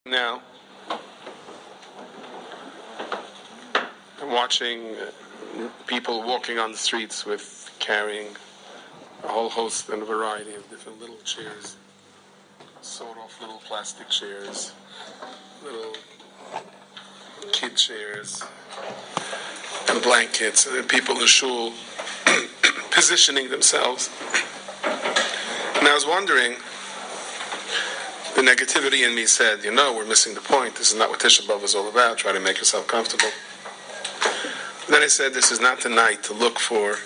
Now, I'm watching people walking on the streets with carrying a whole host and a variety of different little chairs, sawed-off little plastic chairs, little kid chairs, and blankets, and then people in the shul positioning themselves. And I was wondering, the negativity in me said, we're missing the point. This is not what Tisha B'Av is all about. Try to make yourself comfortable. Then I said, this is not the night to look for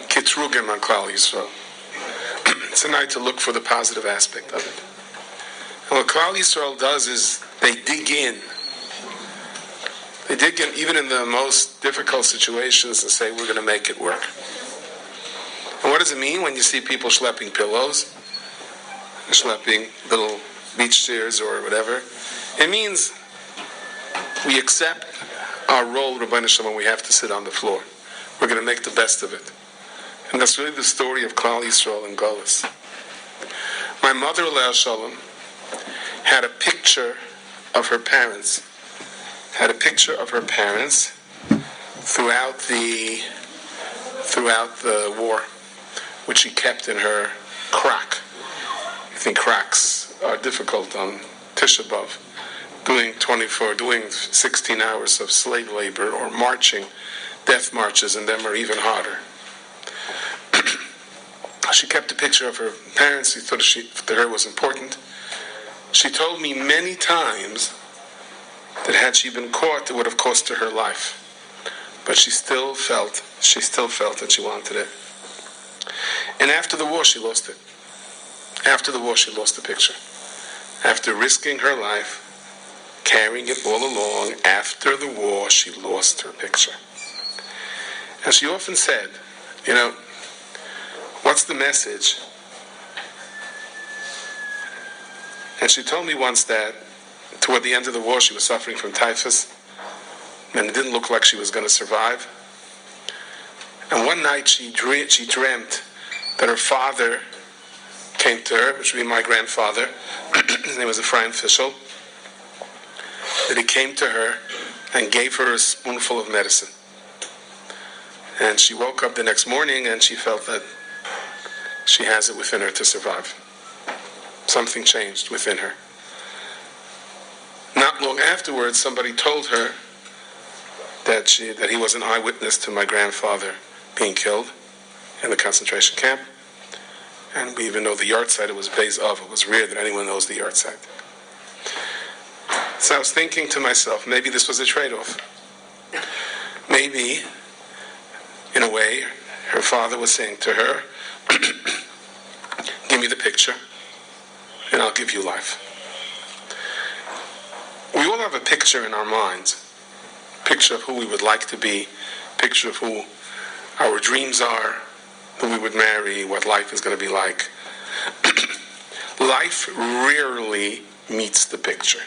kitrugim on Klal Yisrael. It's a night to look for the positive aspect of it. And what Klal Yisrael does is they dig in. They dig in even in the most difficult situations and say, we're going to make it work. And what does it mean when you see people schlepping pillows, schlepping little beach chairs or whatever? It means we accept our role, Rabbeinu Shalom, when we have to sit on the floor. We're going to make the best of it. And that's really the story of Klal Yisrael and Golus. My mother, Leah Shalom, had a picture of her parents. Throughout the war, which she kept in her crack. I think cracks are difficult on Tisha B'Av. Doing 16 hours of slave labor or marching, death marches, and them are even harder. She kept a picture of her parents. She thought to her was important. She told me many times that had she been caught, it would have cost her her life. But she still felt that she wanted it. And after the war, she lost it. After the war, she lost the picture. After risking her life, carrying it all along, after the war, she lost her picture. And she often said, what's the message? And she told me once that toward the end of the war, she was suffering from typhus, and it didn't look like she was going to survive. And one night she dreamt that her father came to her, which would be my grandfather. His name was Fischel. That he came to her and gave her a spoonful of medicine. And she woke up the next morning and she felt that she has it within her to survive. Something changed within her. Not long afterwards, somebody told her that he was an eyewitness to my grandfather being killed in the concentration camp. And we even know the yahrzeit. It was Beis Av. It was rare that anyone knows the yahrzeit. So I was thinking to myself, maybe this was a trade-off. Maybe, in a way, her father was saying to her, give me the picture, and I'll give you life. We all have a picture in our minds, picture of who we would like to be, picture of who our dreams are, who we would marry, what life is going to be like. Life rarely meets the picture.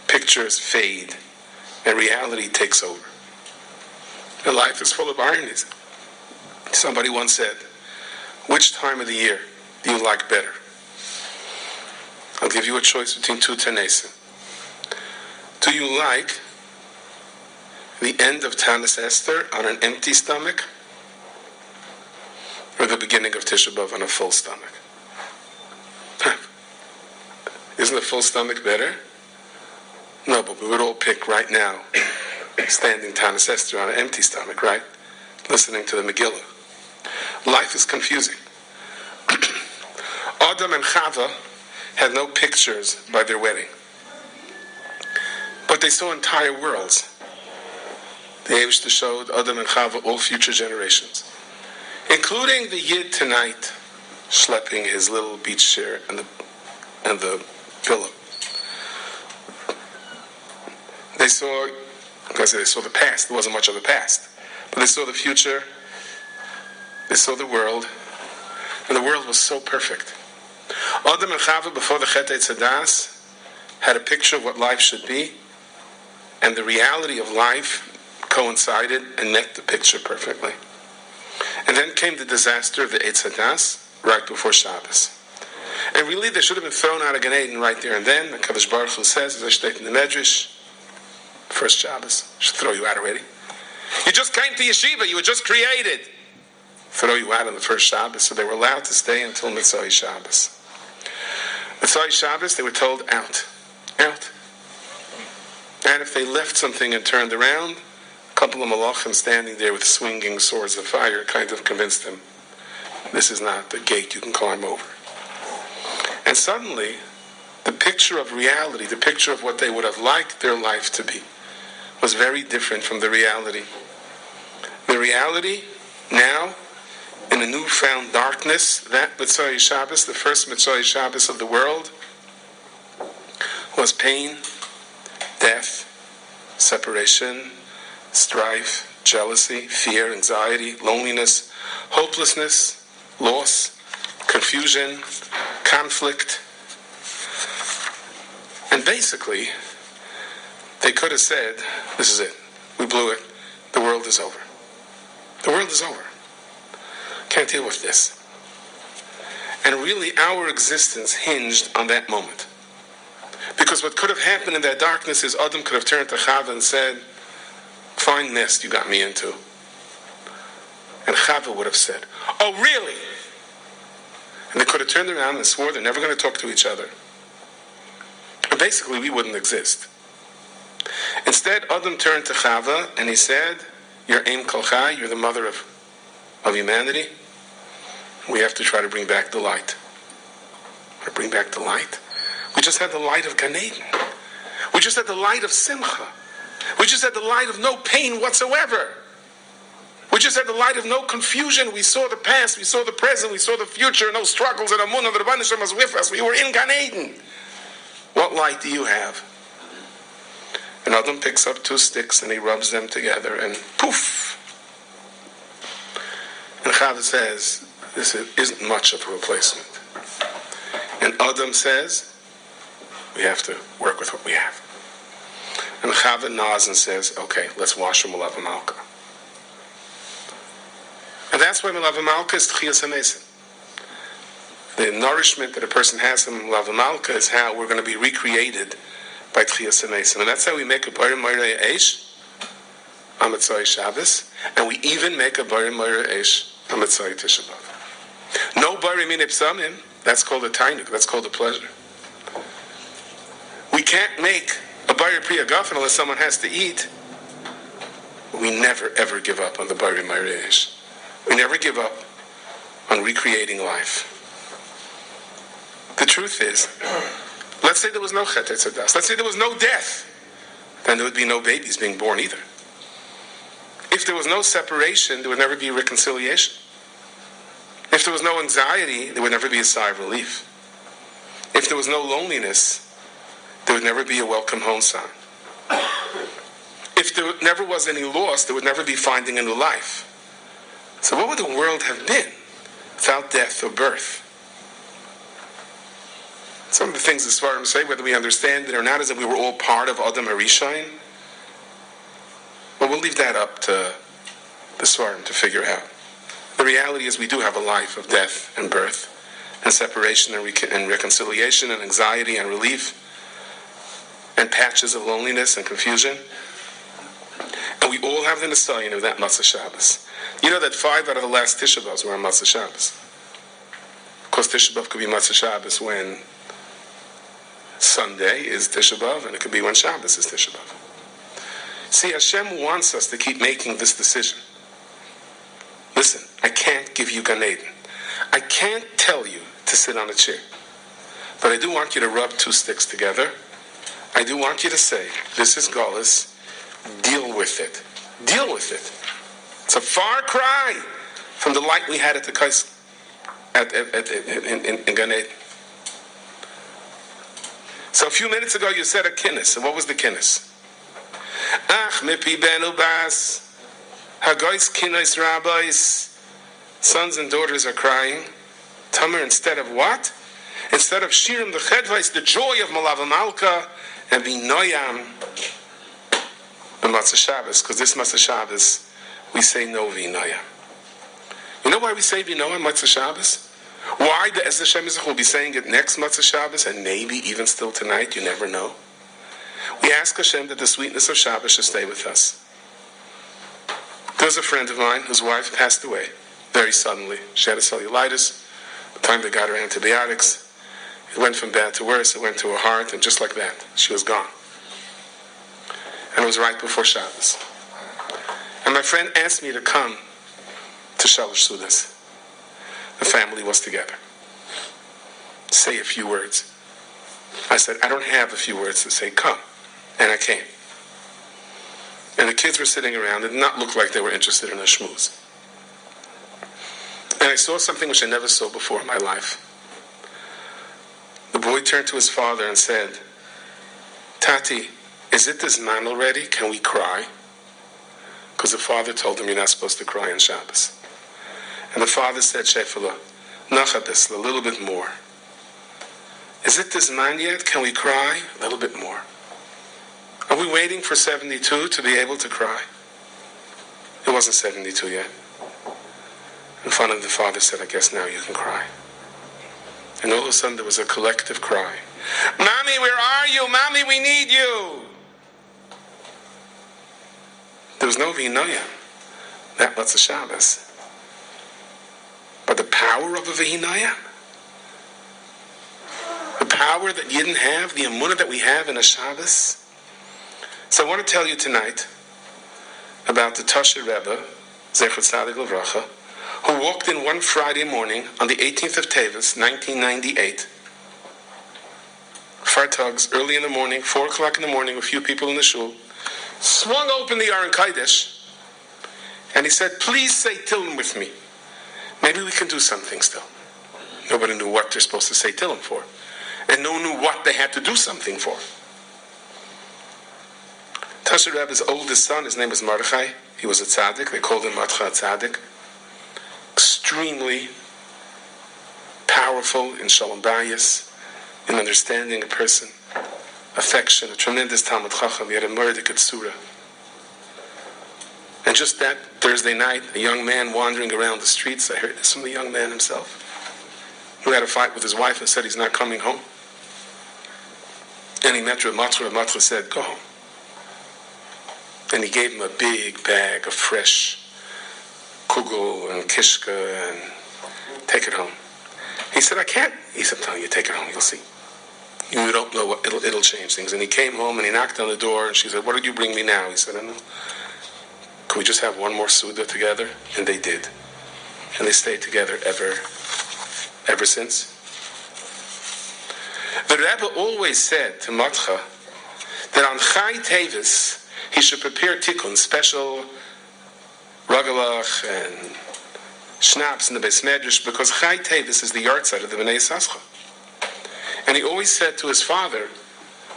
Pictures fade, and reality takes over. And life is full of ironies. Somebody once said, which time of the year do you like better? I'll give you a choice between two Tanesim. Do you like the end of Tanis Esther on an empty stomach, or the beginning of Tisha B'Av on a full stomach? Isn't a full stomach better? No, but we would all pick right now standing Tanis Esther on an empty stomach, right? Listening to the Megillah. Life is confusing. Adam and Chava had no pictures by their wedding, but they saw entire worlds. The Eibishter showed Adam and Chava all future generations, including the Yid tonight schlepping his little beach chair and the pillow. They saw the past. There wasn't much of the past, but they saw the future. They saw the world, and the world was so perfect. Adam and Chava, before the Chet Eitzadas, had a picture of what life should be, and the reality of life coincided and met the picture perfectly. And then came the disaster of the Eitzadas right before Shabbos. And really, they should have been thrown out of Gan Eden right there and then. The Kadosh Baruch Hu says, as I state in the Medrash, first Shabbos, should throw you out already. You just came to yeshiva, you were just created. Throw you out on the first Shabbos, so they were allowed to stay until Mitzvah Shabbos. Mitzvah Shabbos, they were told, out. Out. And if they left something and turned around, a couple of malachim standing there with swinging swords of fire kind of convinced them, this is not the gate you can climb over. And suddenly, the picture of reality, the picture of what they would have liked their life to be, was very different from the reality. The reality, now, in a newfound darkness, that Mitzvah Shabbos, the first Mitzvah Shabbos of the world, was pain, death, separation, strife, jealousy, fear, anxiety, loneliness, hopelessness, loss, confusion, conflict. And basically, they could have said, this is it, we blew it, the world is over. The world is over. Can't deal with this. And really, our existence hinged on that moment. Because what could have happened in that darkness is Adam could have turned to Chava and said, fine nest you got me into. And Chava would have said, oh really? And they could have turned around and swore they're never going to talk to each other. And basically, we wouldn't exist. Instead, Adam turned to Chava and he said, you're Ein Kolchai, you're the mother of humanity. We have to try to bring back the light. To bring back the light? We just had the light of Gan Eden. We just had the light of Simcha. We just had the light of no pain whatsoever. We just had the light of no confusion. We saw the past, we saw the present, we saw the future, no struggles, and Amunah, the Rebbe Shem was with us. We were in Gan Eden. What light do you have? And Adam picks up two sticks and he rubs them together and poof. And Chava says, this isn't much of a replacement. And Adam says, we have to work with what we have. And Chava nods and says, okay, let's wash Malav Malka. And that's why Malav Malka is Tchias HaMesim. The nourishment that a person has in Malav Malka is how we're going to be recreated by Tchias HaMesim. And that's how we make a Bar Moirei Eish on Mitzvah Shabbos, and we even make a Bar Moirei Eish on Mitzvah Tisha B'Av. No Bar Minei Psamim, that's called a tainuk, that's called a pleasure. We can't make a Bar Priya Gafen unless someone has to eat. We never ever give up on the Bar Moirei Eish. We never give up on recreating life. The truth is, let's say there was no Chet Etzadas. Let's say there was no death. Then there would be no babies being born either. If there was no separation, there would never be reconciliation. If there was no anxiety, there would never be a sigh of relief. If there was no loneliness, there would never be a welcome home sign. If there never was any loss, there would never be finding a new life. So what would the world have been without death or birth? Some of the things the Svarim say, whether we understand it or not, is that we were all part of Adam HaRishon. But we'll leave that up to the Svarim to figure out. The reality is we do have a life of death and birth and separation and reconciliation and anxiety and relief and patches of loneliness and confusion. And we all have the Nisayon of that Matzah Shabbos. You know that 5 out of the last Tisha B'Avs were on Matzah Shabbos. Of course, Tisha B'Av could be Matzah Shabbos when Sunday is Tisha B'Av, and it could be when Shabbos is Tisha B'Av. See, Hashem wants us to keep making this decision. Listen, I can't give you Gan Eden. I can't tell you to sit on a chair. But I do want you to rub 2 sticks together. I do want you to say, this is Galus. Deal with it. Deal with it. It's a far cry from the light we had at the Kais in Gan Eden. So a few minutes ago you said a kinnis. And what was the kinnis? Ach, mipi benu bas. Hagois kinnis rabbis. Sons and daughters are crying. Tamer, instead of what? Instead of shirim the chedvais, the joy of Malav Malka, and be noyam the Matzah Shabbos, because this Matzah Shabbos we say no v'noyam. You know why we say v'noyam Matzah Shabbos? Why the Ezra Shem will be saying it next Matzah Shabbos and maybe even still tonight, you never know. We ask Hashem that the sweetness of Shabbos should stay with us. There was a friend of mine whose wife passed away very suddenly. She had a cellulitis. By the time they got her antibiotics, it went from bad to worse. It went to her heart, and just like that, she was gone. And it was right before Shabbos. And my friend asked me to come to Shalosh Sudas. The family was together. Say a few words. I said, I don't have a few words to say, come. And I came. And the kids were sitting around. It did not look like they were interested in a schmooze. And I saw something which I never saw before in my life. The boy turned to his father and said, Tati, is it this man already? Can we cry? Because the father told him you're not supposed to cry on Shabbos. And the father said, Shefala, nachadis, a little bit more. Is it this man yet? Can we cry? A little bit more. Are we waiting for 72 to be able to cry? It wasn't 72 yet. And finally the father said, I guess now you can cry. And all of a sudden there was a collective cry. Mommy, where are you? Mommy, we need you. There was no v'hinoyam. That was a Shabbos. But the power of a v'hinoyam, the power that you didn't have, the emunah that we have in a Shabbos. So I want to tell you tonight about the tosher rebbe, Zecher Tzadik Livracha, who walked in one Friday morning on the 18th of Teves, 1998. Fartugs, early in the morning, 4 o'clock in the morning, with a few people in the shul, swung open the Aron Kodesh, and he said, please say Tillim with me. Maybe we can do something still. Nobody knew what they're supposed to say Tillim for. And no one knew what they had to do something for. Tosher Rebbe's oldest son, his name was Mordechai. He was a tzaddik. They called him Mordechai tzaddik. Extremely powerful in shalom bayis, in understanding a person, affection, a tremendous Talmud Chacham. He had a murdik tzura. And just that Thursday night, a young man wandering around the streets, I heard this from the young man himself, who had a fight with his wife and said he's not coming home. And he met Rav Matra. Rav Matra said, go home. And he gave him a big bag of fresh kugel and kishka and take it home. He said, I can't. He said, I'm telling you, take it home, you'll see. You don't know what, it'll change things. And he came home and he knocked on the door and she said, what did you bring me now? He said, I don't know. Can we just have one more Suda together? And they did. And they stayed together ever since. The Rebbe always said to Matcha that on Chai Tevis he should prepare tikkun, special ragalach and schnapps in the Beis Medrash, because Chai Tevis is the yahrzeit of the Bnei Yissaschar. And he always said to his father,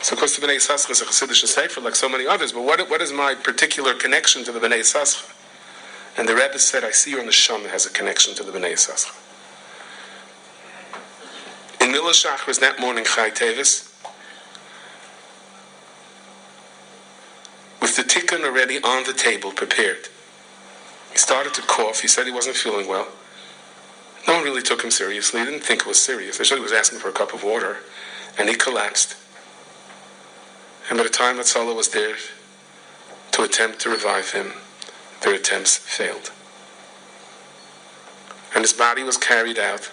so of course the Bnei Yissaschar is a Chassidish sefer like so many others, but what is my particular connection to the Bnei Yissaschar? And the Rebbe said, I see your neshama has a connection to the Bnei Yissaschar. In Mila Shachris that morning, Chai Tevis, with the tikkun already on the table, prepared. He started to cough. He said he wasn't feeling well. No one really took him seriously. He didn't think it was serious. They said he was asking for a cup of water, and he collapsed. And by the time Hatzalah was there to attempt to revive him, their attempts failed. And his body was carried out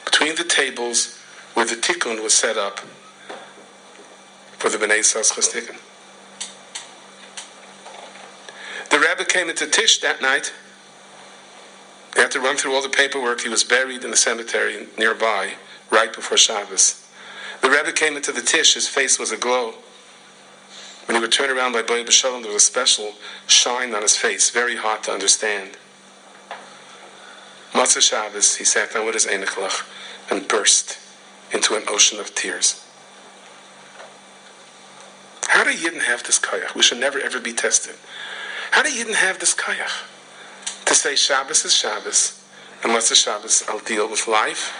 between the tables where the tikkun was set up for the Bnei Yissaschar's tikkun. The Rebbe came into Tish that night. He had to run through all the paperwork. He was buried in the cemetery nearby, right before Shabbos. The Rebbe came into the Tish. His face was aglow. When he would turn around by Boy B'Shalom, there was a special shine on his face, very hard to understand. Matzah Shabbos, he sat down with his Einichlach and burst into an ocean of tears. How do Yidden have this koyach? We should never ever be tested. How do Yidden have this koyach? To say Shabbos is Shabbos, and Matzah Shabbos, I'll deal with life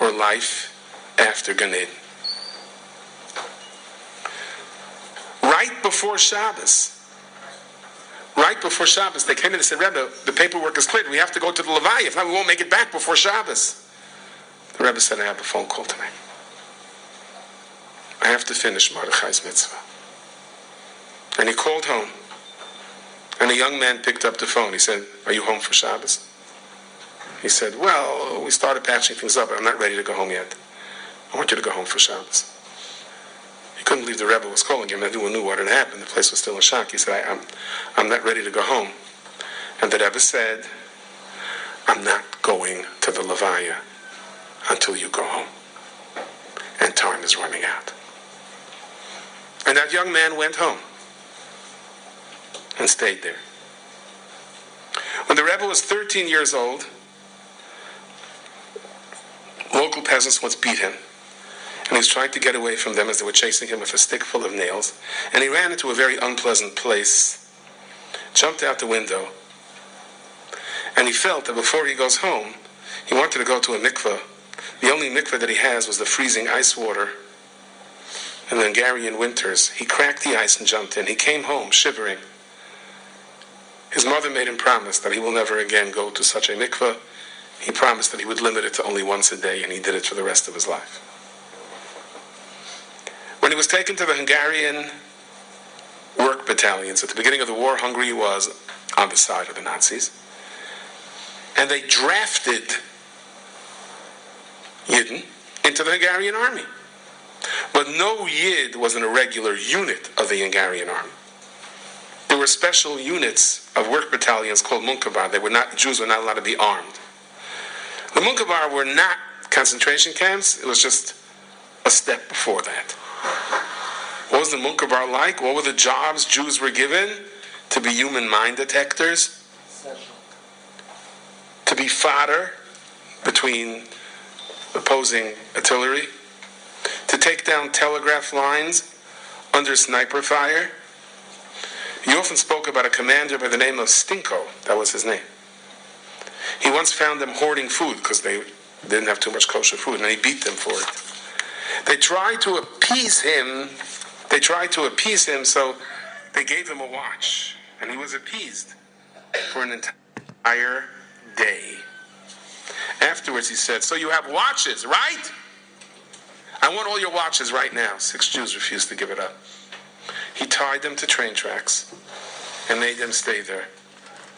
or life after Gan Eden. Right before Shabbos, they came in and said, Rebbe, the paperwork is cleared. We have to go to the Levaya. If not, we won't make it back before Shabbos. The Rebbe said, I have a phone call tonight. I have to finish Mordechai's mitzvah. And he called home. And a young man picked up the phone. He said, are you home for Shabbos? He said, well, we started patching things up, but I'm not ready to go home yet. I want you to go home for Shabbos. He couldn't believe the Rebbe was calling him. Everyone knew what had happened. The place was still in shock. He said, I'm not ready to go home. And the Rebbe said, I'm not going to the Levaya until you go home. And time is running out. And that young man went home and stayed there. When the Rebbe was 13 years old, local peasants once beat him. And he was trying to get away from them as they were chasing him with a stick full of nails. And he ran into a very unpleasant place, jumped out the window, and he felt that before he goes home, he wanted to go to a mikveh. The only mikveh that he has was the freezing ice water in the Hungarian winters. He cracked the ice and jumped in. He came home shivering. His mother made him promise that he will never again go to such a mikveh. He promised that he would limit it to only once a day, and he did it for the rest of his life. When he was taken to the Hungarian work battalions, at the beginning of the war, Hungary was on the side of the Nazis. And they drafted Yidden into the Hungarian army. But no Yid was in a regular unit of the Hungarian army. There were special units of work battalions called Munkabar. Jews were not allowed to be armed. The Munkabar were not concentration camps. It was just a step before that. What was the Munkabar like? What were the jobs Jews were given? To be human mind detectors. To be fodder between opposing artillery. To take down telegraph lines under sniper fire. He often spoke about a commander by the name of Stinko. That was his name. He once found them hoarding food because they didn't have too much kosher food, and he beat them for it. They tried to appease him. So they gave him a watch, and he was appeased for an entire day. Afterwards, he said, so you have watches, right? I want all your watches right now. 6 Jews refused to give it up. He tied them to train tracks and made them stay there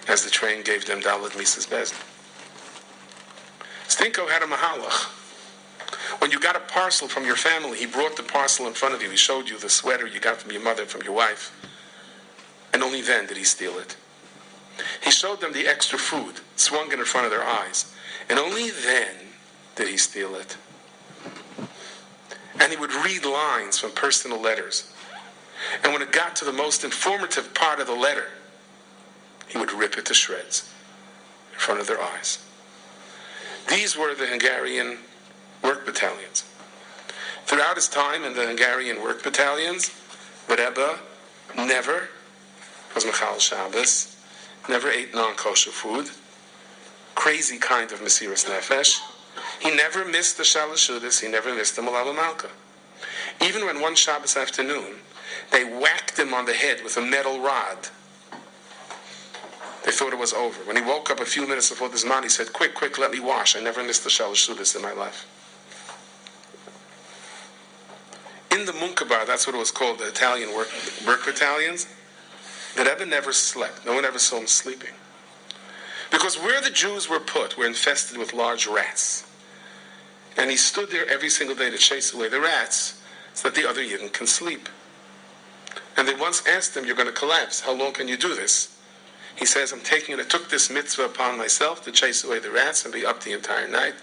as the train gave them Dalet Mises Bezin. Stinko had a mahalach. When you got a parcel from your family, he brought the parcel in front of you. He showed you the sweater you got from your mother, from your wife. And only then did he steal it. He showed them the extra food, swung it in front of their eyes. And only then did he steal it. And he would read lines from personal letters. And when it got to the most informative part of the letter, he would rip it to shreds in front of their eyes. These were the Hungarian work battalions. Throughout his time in the Hungarian work battalions, the Rebbe never was Mechal Shabbos, never ate non-kosher food, crazy kind of Mesiras Nefesh. He never missed the Shalosh Seudos, he never missed the Malala Malka. Even when one Shabbos afternoon, they whacked him on the head with a metal rod, they thought it was over. When he woke up a few minutes before the Zman, he said, quick, let me wash. I never missed the Shalosh Seudos in my life. In the Munkabar, that's what it was called, the Italian work battalions, the Rebbe never slept. No one ever saw him sleeping. Because where the Jews were put were infested with large rats. And he stood there every single day to chase away the rats so that the other Yidden can sleep. And they once asked him, you're going to collapse. How long can you do this? He says, I took this mitzvah upon myself to chase away the rats and be up the entire night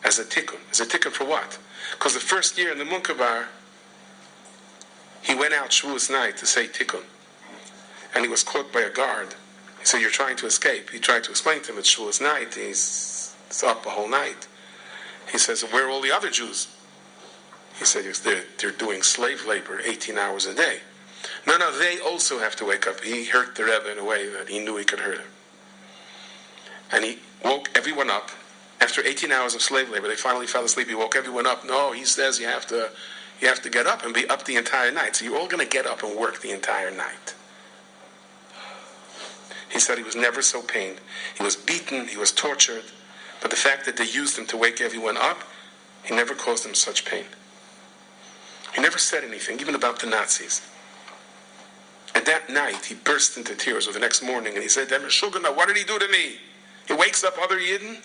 as a tikkun. As a tikkun for what? Because the first year in the Munkabar, he went out Shavuos night to say tikkun. And he was caught by a guard. He said, you're trying to escape. He tried to explain to him it's Shavuos night. He's up a whole night. He says, where are all the other Jews? He said, they're doing slave labor 18 hours a day. No, they also have to wake up. He hurt the Rebbe in a way that he knew he could hurt him. And he woke everyone up. After 18 hours of slave labor, they finally fell asleep. He woke everyone up. No, he says you have to get up and be up the entire night. So you're all going to get up and work the entire night. He said he was never so pained. He was beaten. He was tortured. But the fact that they used him to wake everyone up, he never caused them such pain. He never said anything, even about the Nazis. And that night, he burst into tears, or the next morning, and he said, Shugana, what did he do to me? He wakes up other Yidden.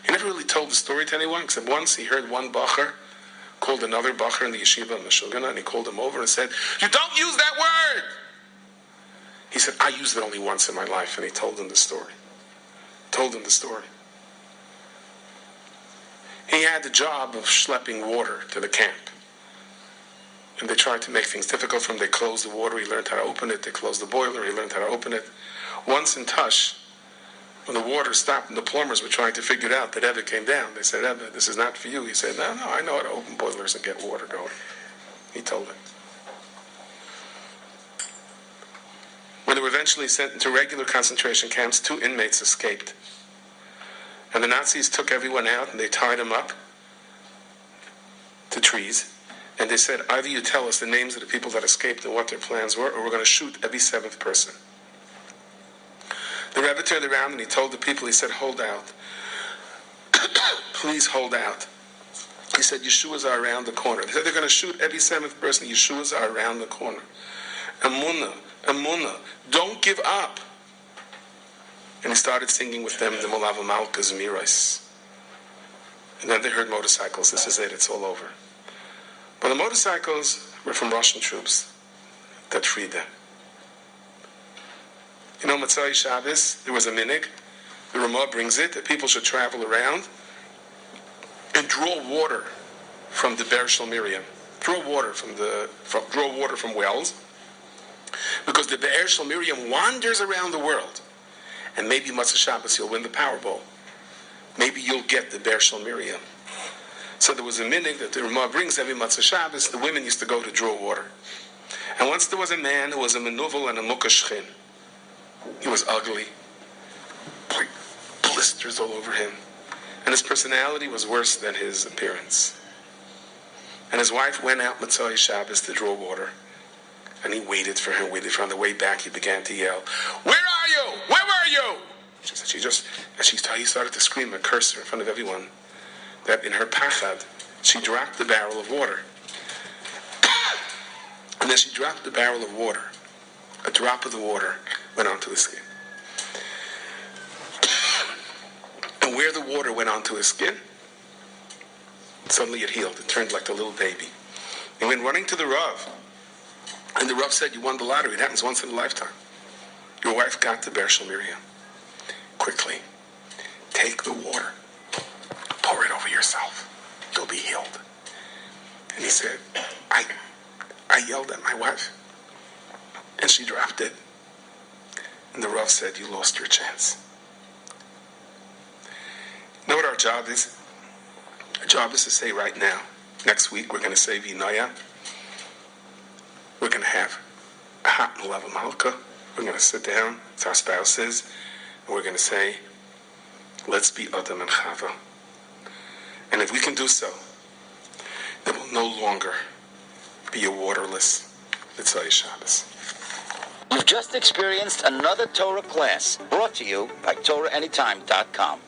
He never really told the story to anyone, except once he heard one Bacher called another Bacher in the yeshiva, Meshugana, and he called him over and said, you don't use that word! He said, I used it only once in my life, and he told him the story. He had the job of schlepping water to the camp. And they tried to make things difficult for him. They closed the water, he learned how to open it. They closed the boiler, he learned how to open it. Once in Tush, when the water stopped and the plumbers were trying to figure it out, the Rebbe came down. They said, Rebbe, this is not for you. He said, no, I know how to open boilers and get water going. He told it. When they were eventually sent into regular concentration camps, 2 inmates escaped. And the Nazis took everyone out and they tied them up to trees. And they said, either you tell us the names of the people that escaped and what their plans were, or we're going to shoot every 7th person. The Rebbe turned around and he told the people, he said, hold out. Please hold out. He said, Yeshuas are around the corner. They said, they're going to shoot every 7th person. Yeshuas are around the corner. Amunah, don't give up. And he started singing with them the Molava Malka Zmirais. And then they heard motorcycles. This is it, it's all over. But the motorcycles were from Russian troops that freed them. You know, Matzai Shabbos, there was a minig. The Ramah brings it, that people should travel around and draw water from the Be'er Shel Miriam. Draw water from wells. Because the Be'er Shel Miriam wanders around the world. And maybe Matzah Shabbos you'll win the Powerball. Maybe you'll get the Be'er Shel Miriam. So there was a minig that the Ramah brings every Matzah Shabbos. The women used to go to draw water. And once there was a man who was a menuvel and a mukashchin. He was ugly. Blisters all over him. And his personality was worse than his appearance. And his wife went out Matzah Shabbos to draw water. And he waited for her. On the way back, he began to yell, where are you? Where were you? She said, he started to scream and curse her in front of everyone. That in her pachad, she dropped the barrel of water. And then she dropped the barrel of water. A drop of the water went onto his skin. And where the water went onto his skin, suddenly it healed. It turned like a little baby. He went running to the Rav. And the Rav said, you won the lottery. It happens once in a lifetime. Your wife got the Be'er Shel Miriam. Quickly, take the water. Pour it over yourself. You'll be healed. And he said, I yelled at my wife. And she dropped it. And the Rav said, you lost your chance. You know what our job is? Our job is to say right now, next week we're going to say Vinaya. We're going to have a hot Molava Malka. We're going to sit down, as our spouses, and we're going to say, let's be Adam and Chava. And if we can do so, there will no longer be a waterless Mitzvah Shabbos. You've just experienced another Torah class brought to you by TorahAnytime.com.